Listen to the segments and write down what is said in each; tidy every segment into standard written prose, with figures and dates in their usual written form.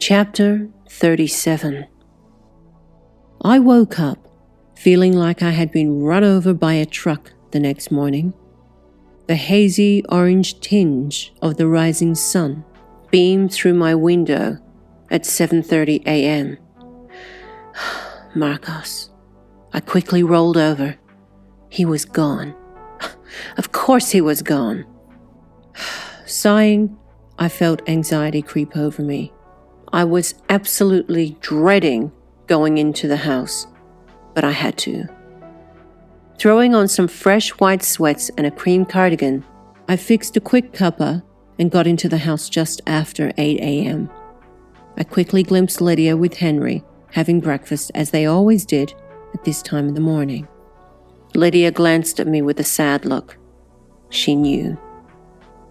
Chapter 37. I woke up feeling like I had been run over by a truck the next morning. The hazy orange tinge of the rising sun beamed through my window at 7:30 a.m. Marcos. I quickly rolled over. He was gone. Of course he was gone. Sighing, I felt anxiety creep over me. I was absolutely dreading going into the house, but I had to. Throwing on some fresh white sweats and a cream cardigan, I fixed a quick cuppa and got into the house just after 8 a.m. I quickly glimpsed Lydia with Henry, having breakfast as they always did at this time of the morning. Lydia glanced at me with a sad look. She knew.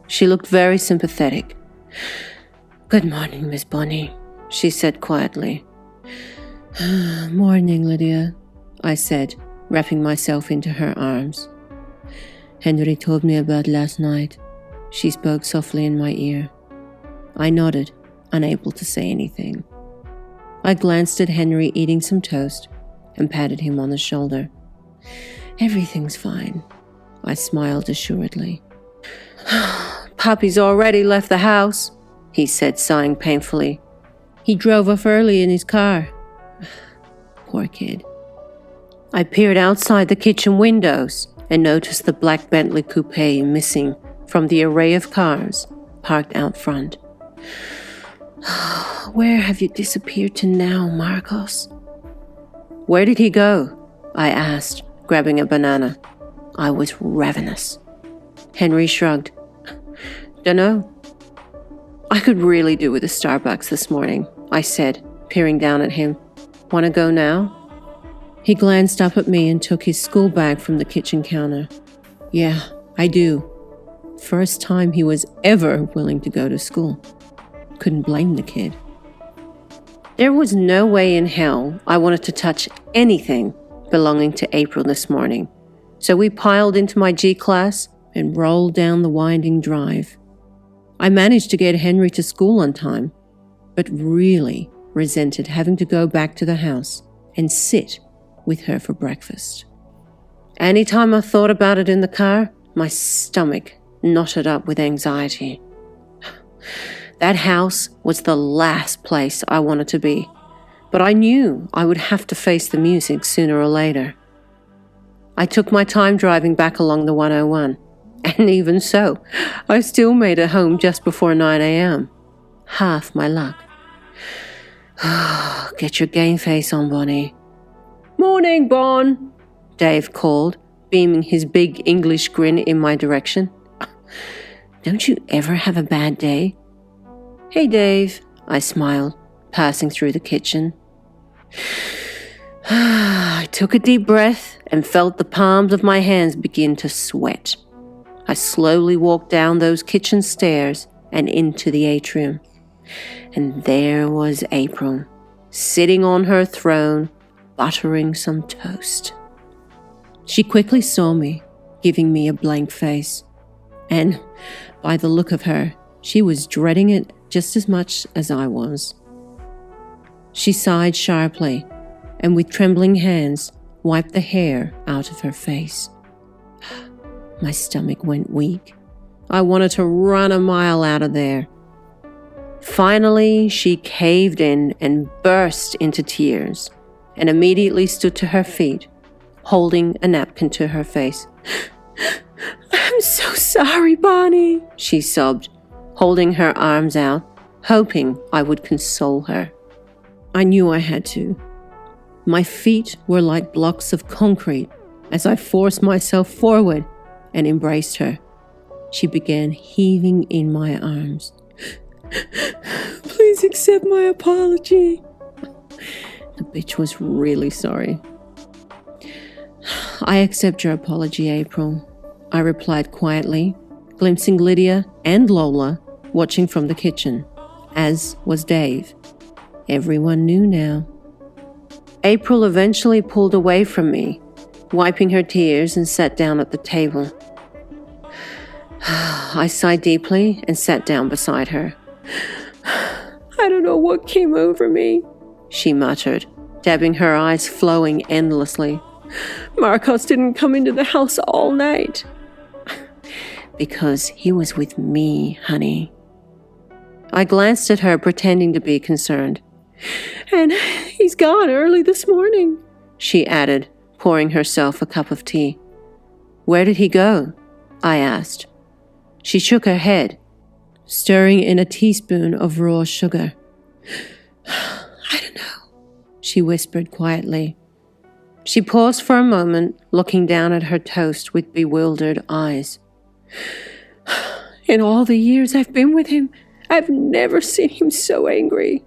She looked very sympathetic. "Good morning, Miss Bonnie," she said quietly. "Morning, Lydia," I said, wrapping myself into her arms. "Henry told me about last night," she spoke softly in my ear. I nodded, unable to say anything. I glanced at Henry eating some toast and patted him on the shoulder. "Everything's fine," I smiled assuredly. "Puppy's already left the house," he said, sighing painfully. "He drove off early in his car." Poor kid. I peered outside the kitchen windows and noticed the black Bentley coupe missing from the array of cars parked out front. "Where have you disappeared to now, Marcos?" "Where did he go?" I asked, grabbing a banana. I was ravenous. Henry shrugged. "Dunno. I could really do with a Starbucks this morning," I said, peering down at him. "Wanna go now?" He glanced up at me and took his school bag from the kitchen counter. "Yeah, I do." First time he was ever willing to go to school. Couldn't blame the kid. There was no way in hell I wanted to touch anything belonging to April this morning, so we piled into my G-Class and rolled down the winding drive. I managed to get Henry to school on time, but really resented having to go back to the house and sit with her for breakfast. Anytime I thought about it in the car, my stomach knotted up with anxiety. That house was the last place I wanted to be, but I knew I would have to face the music sooner or later. I took my time driving back along the 101, and even so, I still made it home just before 9 a.m. Half my luck. "Get your game face on, Bonnie." "Morning, Bon," Dave called, beaming his big English grin in my direction. "Don't you ever have a bad day?" "Hey, Dave," I smiled, passing through the kitchen. I took a deep breath and felt the palms of my hands begin to sweat. I slowly walked down those kitchen stairs and into the atrium. And there was April, sitting on her throne, buttering some toast. She quickly saw me, giving me a blank face. And by the look of her, she was dreading it just as much as I was. She sighed sharply, and with trembling hands, wiped the hair out of her face. My stomach went weak. I wanted to run a mile out of there. Finally, she caved in and burst into tears, and immediately stood to her feet, holding a napkin to her face. "I'm so sorry, Bonnie," she sobbed, holding her arms out, hoping I would console her. I knew I had to. My feet were like blocks of concrete as I forced myself forward and embraced her. She began heaving in my arms. "Please accept my apology." The bitch was really sorry. "I accept your apology, April," I replied quietly, glimpsing Lydia and Lola watching from the kitchen, as was Dave. Everyone knew now. April eventually pulled away from me, wiping her tears, and sat down at the table. I sighed deeply and sat down beside her. I don't know what came over me, she muttered, dabbing her eyes flowing endlessly. Marcos didn't come into the house all night. Because he was with me, honey. I glanced at her, pretending to be concerned. And he's gone early this morning, she added, pouring herself a cup of tea. Where did he go? I asked. She shook her head, stirring in a teaspoon of raw sugar. I don't know, she whispered quietly. She paused for a moment, looking down at her toast with bewildered eyes. In all the years I've been with him, I've never seen him so angry.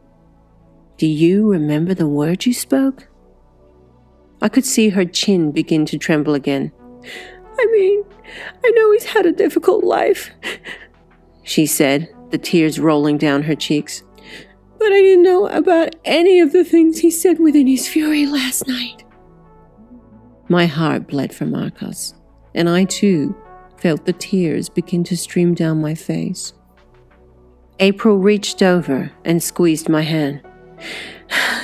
Do you remember the word you spoke? I could see her chin begin to tremble again. I mean, I know he's had a difficult life, she said, the tears rolling down her cheeks. But I didn't know about any of the things he said within his fury last night. My heart bled for Marcos, and I too felt the tears begin to stream down my face. April reached over and squeezed my hand.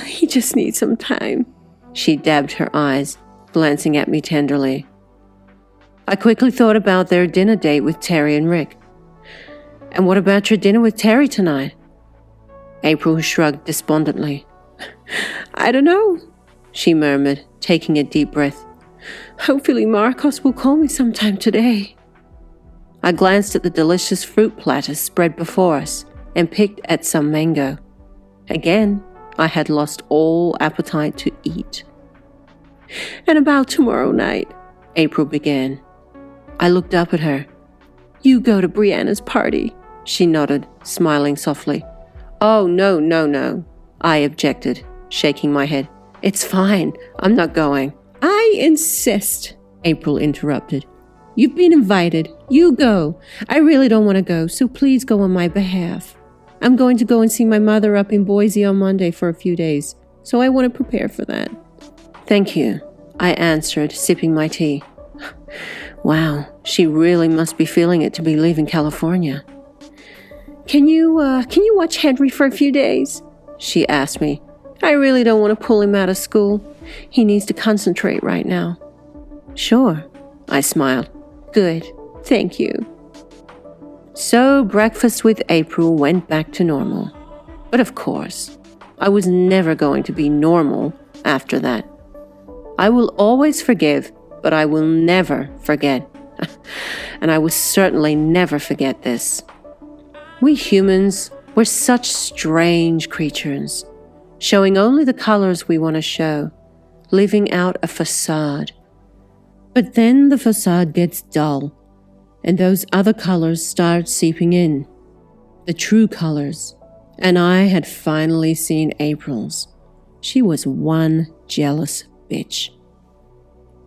He just needs some time. She dabbed her eyes, glancing at me tenderly. I quickly thought about their dinner date with Terry and Rick. And what about your dinner with Terry tonight? April shrugged despondently. I don't know, she murmured, taking a deep breath. Hopefully Marcos will call me sometime today. I glanced at the delicious fruit platter spread before us and picked at some mango. Again, I had lost all appetite to eat. And about tomorrow night, April began. I looked up at her. You go to Brianna's party, she nodded, smiling softly. Oh, no, I objected, shaking my head. It's fine, I'm not going. I insist, April interrupted. You've been invited. You go. I really don't want to go, so please go on my behalf. I'm going to go and see my mother up in Boise on Monday for a few days, so I want to prepare for that. Thank you, I answered, sipping my tea. Wow, she really must be feeling it to be leaving California. Can you watch Henry for a few days? She asked me. I really don't want to pull him out of school. He needs to concentrate right now. Sure, I smiled. Good, thank you. So breakfast with April went back to normal. But of course, I was never going to be normal after that. I will always forgive, but I will never forget. And I will certainly never forget this. We humans, we're such strange creatures, showing only the colors we want to show, living out a facade. But then the facade gets dull, and those other colors start seeping in, the true colors. And I had finally seen April's. She was one jealous bitch.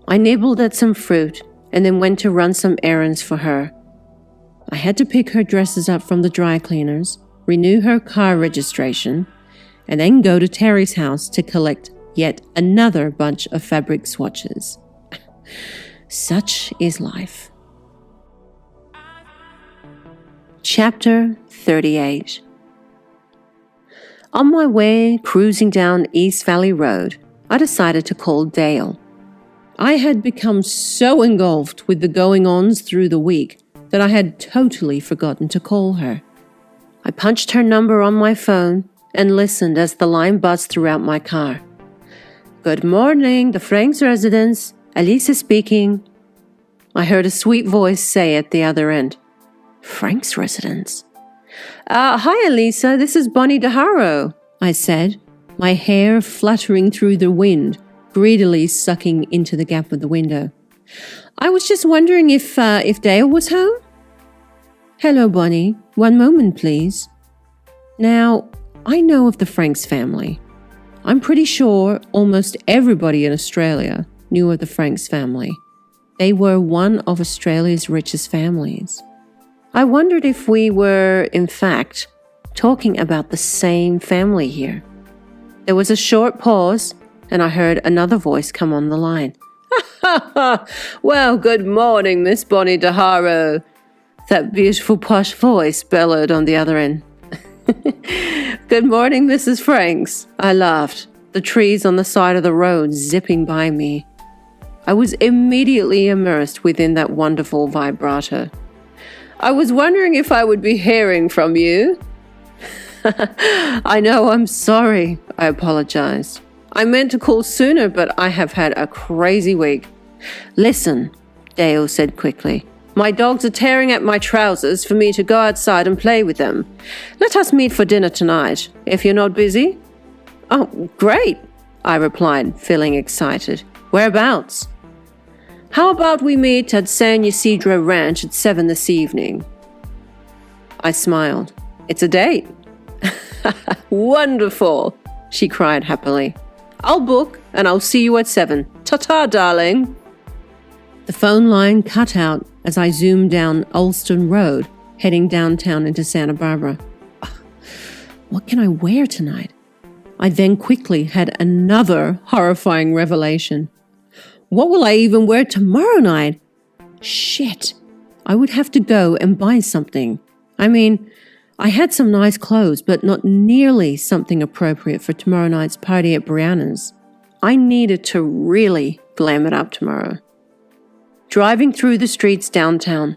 I nibbled at some fruit and then went to run some errands for her. I had to pick her dresses up from the dry cleaners, renew her car registration, and then go to Terry's house to collect yet another bunch of fabric swatches. Such is life. Chapter 38. On my way cruising down East Valley Road, I decided to call Dale. I had become so engulfed with the going-ons through the week that I had totally forgotten to call her. I punched her number on my phone and listened as the line buzzed throughout my car. Good morning, the Franks residence. Elisa speaking. I heard a sweet voice say at the other end. Frank's residence? Hi, Elisa. This is Bonnie DeHaro, I said, my hair fluttering through the wind, greedily sucking into the gap of the window. I was just wondering if Dale was home? Hello, Bonnie. One moment, please. Now, I know of the Franks family. I'm pretty sure almost everybody in Australia knew of the Franks family. They were one of Australia's richest families. I wondered if we were, in fact, talking about the same family here. There was a short pause, and I heard another voice come on the line. Well, good morning, Miss Bonnie DeHaro. That beautiful posh voice bellowed on the other end. Good morning, Mrs. Franks, I laughed, the trees on the side of the road zipping by me. I was immediately immersed within that wonderful vibrato. I was wondering if I would be hearing from you. I know, I'm sorry, I apologized. I meant to call sooner, but I have had a crazy week. Listen, Dale said quickly. My dogs are tearing at my trousers for me to go outside and play with them. Let us meet for dinner tonight, if you're not busy. Oh, great, I replied, feeling excited. Whereabouts? How about we meet at San Ysidro Ranch at 7 this evening? I smiled. It's a date. Wonderful, she cried happily. I'll book and I'll see you at 7. Ta-ta, darling. The phone line cut out as I zoomed down Ulston Road, heading downtown into Santa Barbara. What can I wear tonight? I then quickly had another horrifying revelation. What will I even wear tomorrow night? Shit, I would have to go and buy something. I mean, I had some nice clothes, but not nearly something appropriate for tomorrow night's party at Brianna's. I needed to really glam it up tomorrow. Driving through the streets downtown,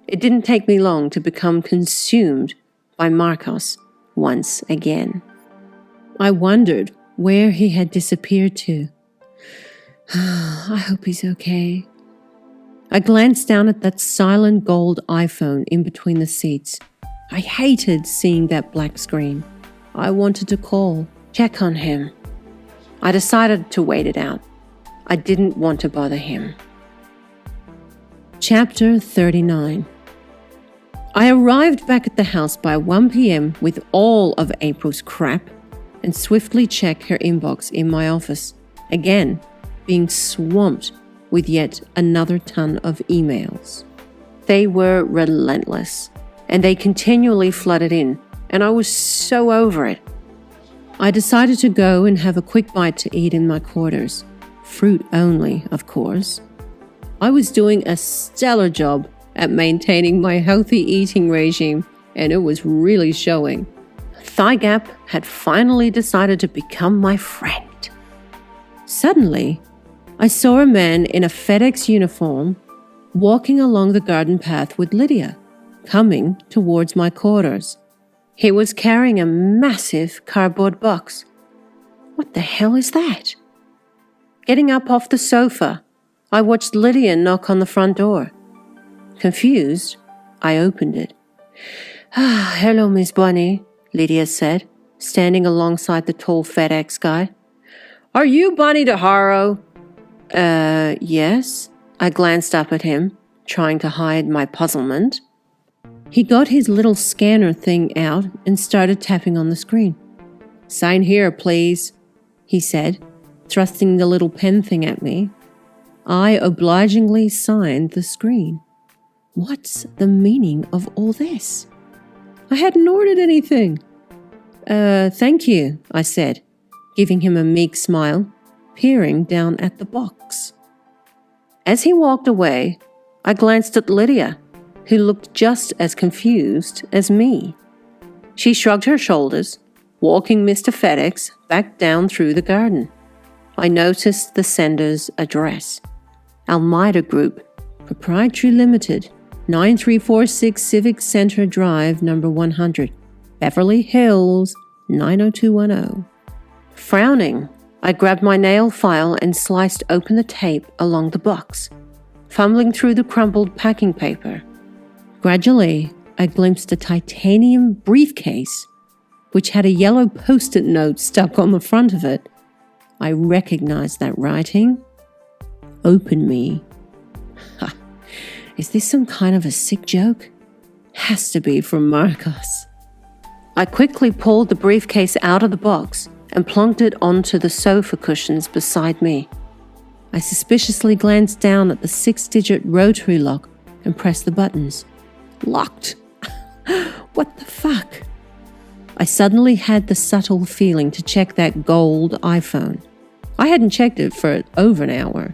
it didn't take me long to become consumed by Marcos once again. I wondered where he had disappeared to. I hope he's okay. I glanced down at that silent gold iPhone in between the seats. I hated seeing that black screen. I wanted to call, check on him. I decided to wait it out. I didn't want to bother him. Chapter 39. I arrived back at the house by 1 p.m. with all of April's crap and swiftly checked her inbox in my office, again being swamped with yet another ton of emails. They were relentless, and they continually flooded in, and I was so over it. I decided to go and have a quick bite to eat in my quarters. Fruit only, of course. I was doing a stellar job at maintaining my healthy eating regime, and it was really showing. Thigh Gap had finally decided to become my friend. Suddenly, I saw a man in a FedEx uniform walking along the garden path with Lydia, coming towards my quarters. He was carrying a massive cardboard box. What the hell is that? Getting up off the sofa, I watched Lydia knock on the front door. Confused, I opened it. Hello, Miss Bunny, Lydia said, standing alongside the tall FedEx guy. Are you Bunny DeHaro? Yes. I glanced up at him, trying to hide my puzzlement. He got his little scanner thing out and started tapping on the screen. Sign here, please, he said, thrusting the little pen thing at me. I obligingly signed the screen. What's the meaning of all this? I hadn't ordered anything. Thank you, I said, giving him a meek smile, peering down at the box. As he walked away, I glanced at Lydia, who looked just as confused as me. She shrugged her shoulders, walking Mr. FedEx back down through the garden. I noticed the sender's address. Almeida Group, Proprietary Limited, 9346 Civic Center Drive, number 100, Beverly Hills, 90210. Frowning, I grabbed my nail file and sliced open the tape along the box, fumbling through the crumpled packing paper. Gradually, I glimpsed a titanium briefcase, which had a yellow post-it note stuck on the front of it. I recognized that writing. Open me. Ha. Is this some kind of a sick joke? Has to be from Marcos. I quickly pulled the briefcase out of the box and plonked it onto the sofa cushions beside me. I suspiciously glanced down at the 6-digit rotary lock and pressed the buttons. Locked. What the fuck? I suddenly had the subtle feeling to check that gold iPhone. I hadn't checked it for over an hour.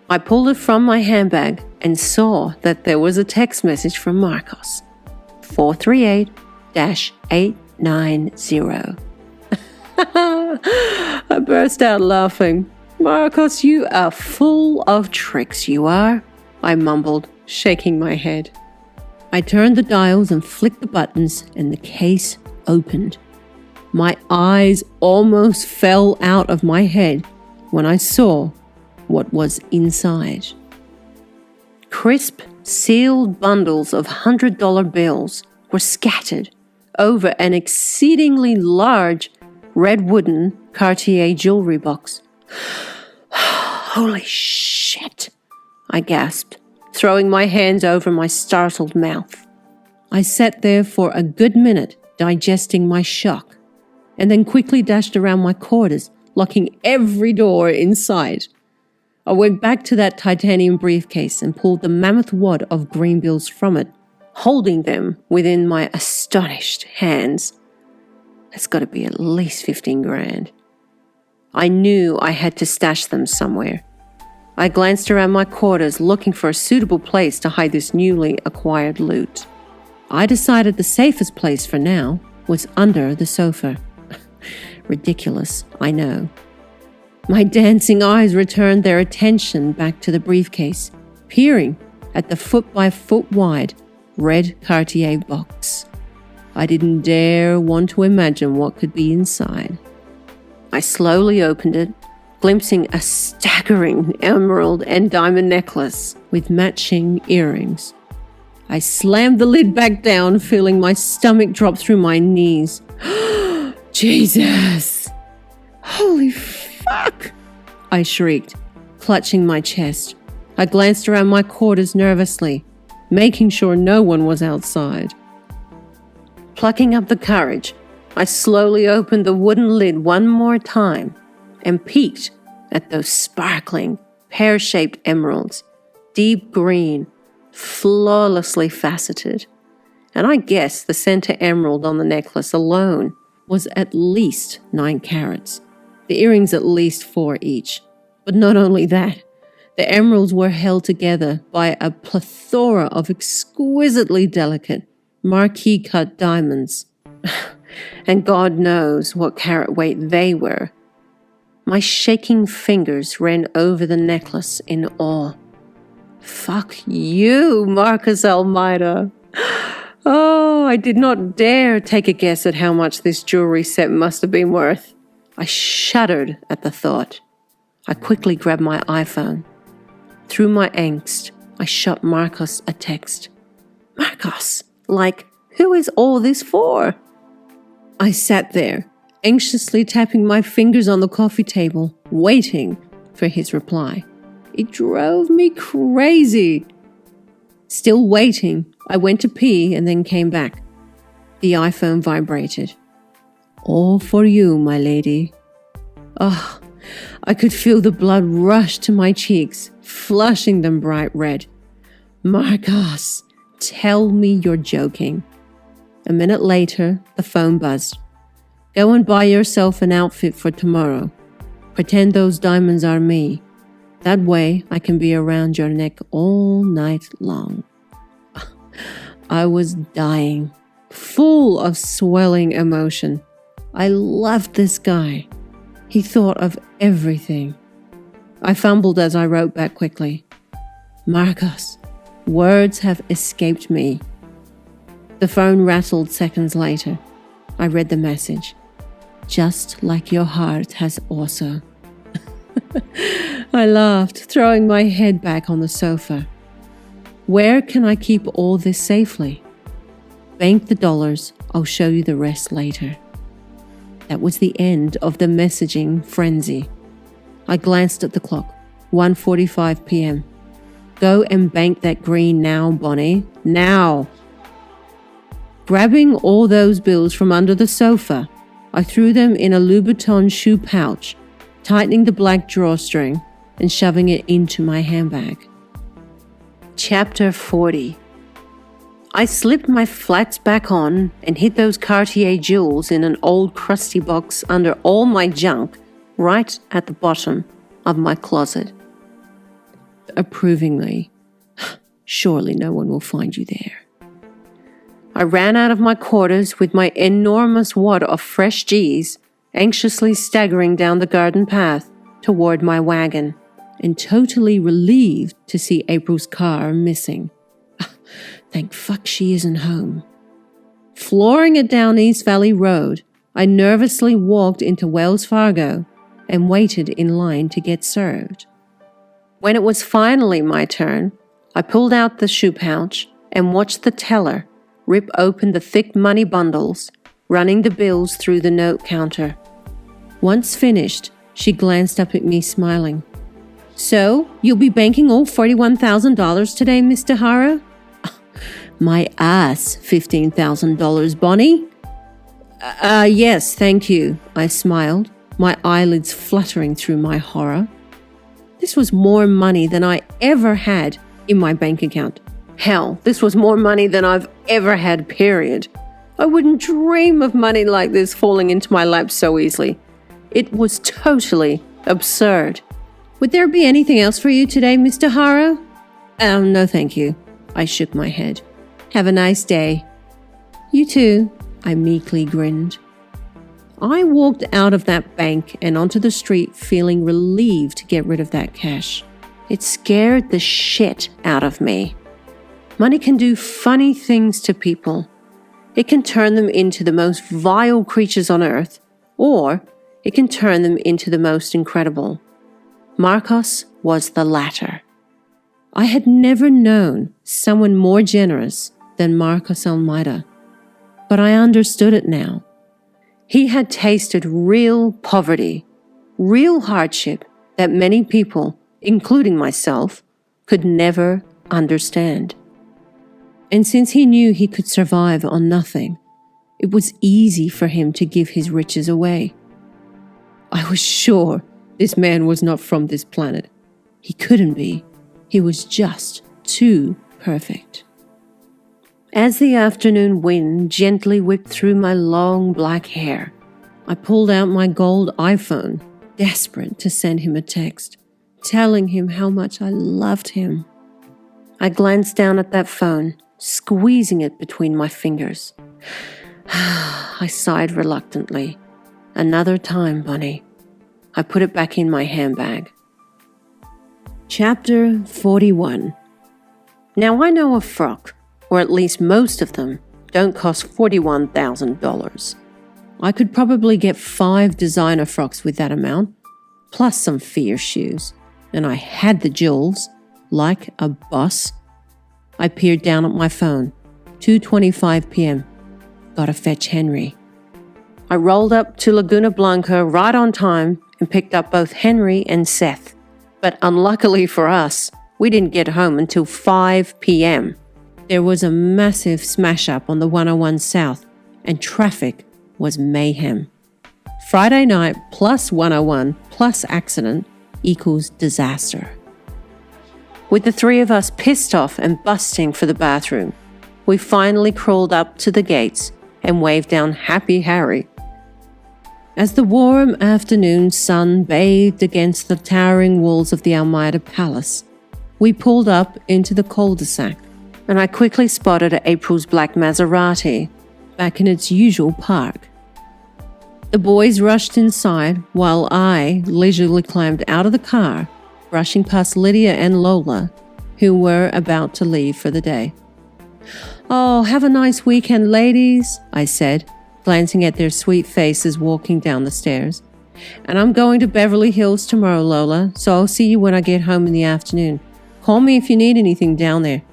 I pulled it from my handbag and saw that there was a text message from Marcos. 438 890. I burst out laughing. Marcos, you are full of tricks, you are, I mumbled, shaking my head. I turned the dials and flicked the buttons, and the case opened. My eyes almost fell out of my head when I saw what was inside. Crisp, sealed bundles of $100 bills were scattered over an exceedingly large red wooden Cartier jewelry box. Holy shit, I gasped, throwing my hands over my startled mouth. I sat there for a good minute, digesting my shock, and then quickly dashed around my quarters, locking every door in sight. I went back to that titanium briefcase and pulled the mammoth wad of green bills from it, holding them within my astonished hands. That's got to be at least 15 grand. I knew I had to stash them somewhere. I glanced around my quarters looking for a suitable place to hide this newly acquired loot. I decided the safest place for now was under the sofa. Ridiculous, I know. My dancing eyes returned their attention back to the briefcase, peering at the foot-by-foot wide red Cartier box. I didn't dare want to imagine what could be inside. I slowly opened it, glimpsing a staggering emerald and diamond necklace with matching earrings. I slammed the lid back down, feeling my stomach drop through my knees. Jesus! Holy fuck! I shrieked, clutching my chest. I glanced around my quarters nervously, making sure no one was outside. Plucking up the courage, I slowly opened the wooden lid one more time and peeked at those sparkling, pear-shaped emeralds, deep green, flawlessly faceted. And I guess the center emerald on the necklace alone was at least 9 carats, the earrings at least 4 each. But not only that, the emeralds were held together by a plethora of exquisitely delicate, marquise-cut diamonds. And God knows what carat weight they were. My shaking fingers ran over the necklace in awe. Fuck you, Marcus Almeida. Oh, I did not dare take a guess at how much this jewelry set must have been worth. I shuddered at the thought. I quickly grabbed my iPhone. Through my angst, I shot Marcos a text. Marcos, who is all this for? I sat there, anxiously tapping my fingers on the coffee table, waiting for his reply. It drove me crazy. Still waiting, I went to pee and then came back. The iPhone vibrated. All for you, my lady. Oh, I could feel the blood rush to my cheeks, flushing them bright red. Marcos, tell me you're joking. A minute later, the phone buzzed. Go and buy yourself an outfit for tomorrow. Pretend those diamonds are me. That way I can be around your neck all night long. I was dying, full of swelling emotion. I loved this guy. He thought of everything. I fumbled as I wrote back quickly. Marcos, words have escaped me. The phone rattled seconds later. I read the message. Just like your heart has also. I laughed, throwing my head back on the sofa. Where can I keep all this safely? Bank the dollars. I'll show you the rest later. That was the end of the messaging frenzy. I glanced at the clock. 1:45 p.m. Go and bank that green now, Bonnie. Now! Grabbing all those bills from under the sofa, I threw them in a Louboutin shoe pouch, tightening the black drawstring and shoving it into my handbag. Chapter 40. I slipped my flats back on and hid those Cartier jewels in an old crusty box under all my junk right at the bottom of my closet. Approvingly, surely no one will find you there. I ran out of my quarters with my enormous wad of fresh G's, anxiously staggering down the garden path toward my wagon, and totally relieved to see April's car missing. Thank fuck she isn't home. Flooring it down East Valley Road, I nervously walked into Wells Fargo and waited in line to get served. When it was finally my turn, I pulled out the shoe pouch and watched the teller rip open the thick money bundles, running the bills through the note counter. Once finished, she glanced up at me smiling. "So, you'll be banking all $41,000 today, Mr. Hara?" "My ass, $15,000, Bonnie." Yes, thank you," I smiled, my eyelids fluttering through my horror. This was more money than I ever had in my bank account. Hell, this was more money than I've ever had, period. I wouldn't dream of money like this falling into my lap so easily. It was totally absurd. "Would there be anything else for you today, Mr. Hara?" No thank you." I shook my head. "Have a nice day." "You too," I meekly grinned. I walked out of that bank and onto the street feeling relieved to get rid of that cash. It scared the shit out of me. Money can do funny things to people. It can turn them into the most vile creatures on earth, or it can turn them into the most incredible. Marcos was the latter. I had never known someone more generous than Marcos Almeida, but I understood it now. He had tasted real poverty, real hardship that many people, including myself, could never understand. And since he knew he could survive on nothing, it was easy for him to give his riches away. I was sure this man was not from this planet. He couldn't be. He was just too perfect. As the afternoon wind gently whipped through my long black hair, I pulled out my gold iPhone, desperate to send him a text, telling him how much I loved him. I glanced down at that phone, squeezing it between my fingers. I sighed reluctantly. Another time, Bonnie. I put it back in my handbag. Chapter 41. Now I know a frock, or at least most of them, don't cost $41,000. I could probably get 5 designer frocks with that amount, plus some fear shoes. And I had the jewels, like a boss. I peered down at my phone. 2:25 p.m. Gotta fetch Henry. I rolled up to Laguna Blanca right on time and picked up both Henry and Seth. But unluckily for us, we didn't get home until 5 p.m. There was a massive smash-up on the 101 South, and traffic was mayhem. Friday night plus 101 plus accident equals disaster. With the 3 of us pissed off and busting for the bathroom, we finally crawled up to the gates and waved down Happy Harry. As the warm afternoon sun bathed against the towering walls of the Almeida Palace, we pulled up into the cul-de-sac, and I quickly spotted April's black Maserati back in its usual park. The boys rushed inside while I leisurely climbed out of the car, brushing past Lydia and Lola, who were about to leave for the day. "Oh, have a nice weekend, ladies," I said, glancing at their sweet faces walking down the stairs. "And I'm going to Beverly Hills tomorrow, Lola, so I'll see you when I get home in the afternoon. Call me if you need anything down there."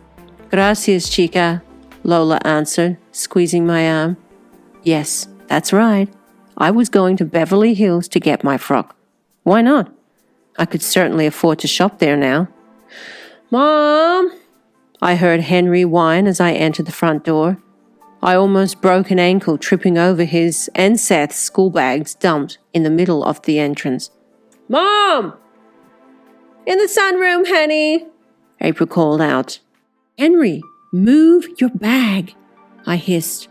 "Gracias, chica," Lola answered, squeezing my arm. Yes, that's right. I was going to Beverly Hills to get my frock. Why not? I could certainly afford to shop there now. "Mom!" I heard Henry whine as I entered the front door. I almost broke an ankle tripping over his and Seth's school bags dumped in the middle of the entrance. "Mom!" "In the sunroom, honey," April called out. "Henry, move your bag," I hissed.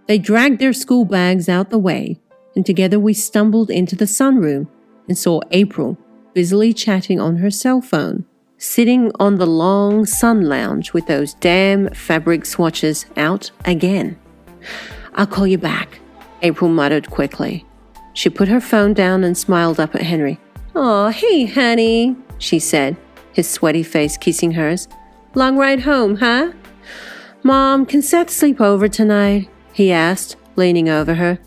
They dragged their school bags out the way, and together we stumbled into the sunroom and saw April busily chatting on her cell phone, sitting on the long sun lounge with those damn fabric swatches out again. I'll call you back, April muttered quickly. She put her phone down and smiled up at Henry. "Aw, hey, honey," she said, his sweaty face kissing hers. "Long ride home, huh?" "Mom, can Seth sleep over tonight?" he asked, leaning over her.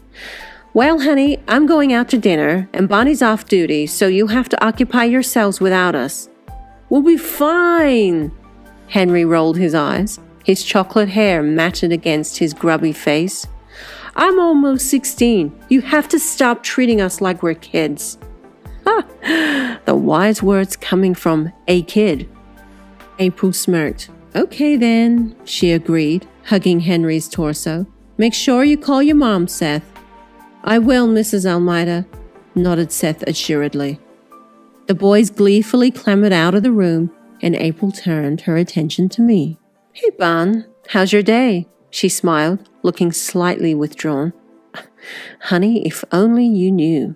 "Well, honey, I'm going out to dinner, and Bonnie's off duty, so you have to occupy yourselves without us." "We'll be fine." Henry rolled his eyes. His chocolate hair matted against his grubby face. "I'm almost 16. You have to stop treating us like we're kids." The wise words coming from a kid. April smirked. "Okay then," she agreed, hugging Henry's torso. "Make sure you call your mom, Seth." "I will, Mrs. Almeida," nodded Seth assuredly. The boys gleefully clambered out of the room, and April turned her attention to me. "Hey, Bon, how's your day?" she smiled, looking slightly withdrawn. "Honey, if only you knew."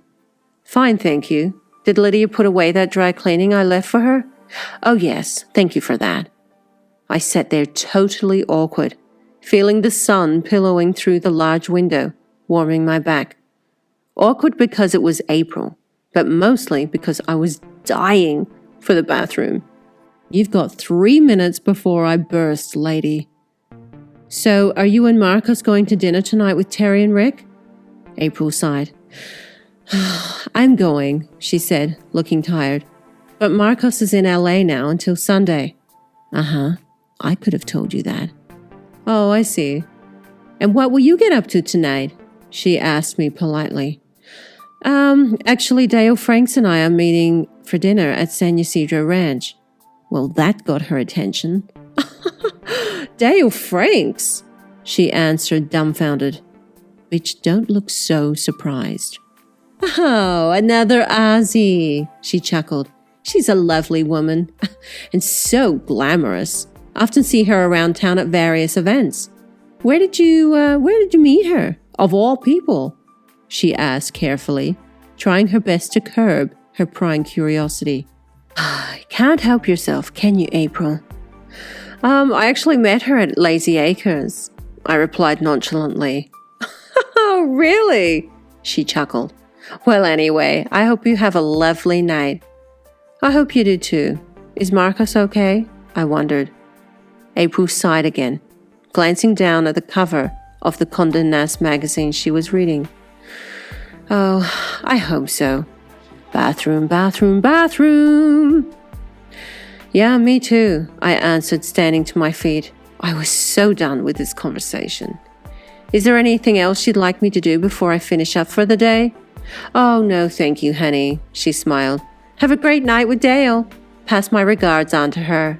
"Fine, thank you. Did Lydia put away that dry cleaning I left for her?" "Oh, yes, thank you for that." I sat there totally awkward, feeling the sun pillowing through the large window, warming my back. Awkward because it was April, but mostly because I was dying for the bathroom. "You've got 3 minutes before I burst, lady." "So, are you and Marcus going to dinner tonight with Terry and Rick?" April sighed. "I'm going," she said, looking tired. "But Marcus is in LA now until Sunday." "Uh-huh. I could have told you that." "Oh, I see. And what will you get up to tonight?" she asked me politely. Actually, Dale Franks and I are meeting for dinner at San Ysidro Ranch." Well, that got her attention. "Dale Franks," she answered, dumbfounded. Bitch, don't look so surprised. "Oh, another Aussie," she chuckled. "She's a lovely woman and so glamorous. I often see her around town at various events. Where did you meet her, of all people?" she asked carefully, trying her best to curb her prying curiosity. "Can't help yourself, can you, April?" I actually met her at Lazy Acres," I replied nonchalantly. "Oh, really?" she chuckled. "Well, anyway, I hope you have a lovely night." "I hope you do too. Is Marcus okay?" I wondered. April sighed again, glancing down at the cover of the Condé Nast magazine she was reading. "Oh, I hope so. Bathroom, bathroom, bathroom." "Yeah, me too," I answered, standing to my feet. I was so done with this conversation. "Is there anything else you'd like me to do before I finish up for the day?" "Oh, no, thank you, honey," she smiled. "Have a great night with Dale. Pass my regards on to her."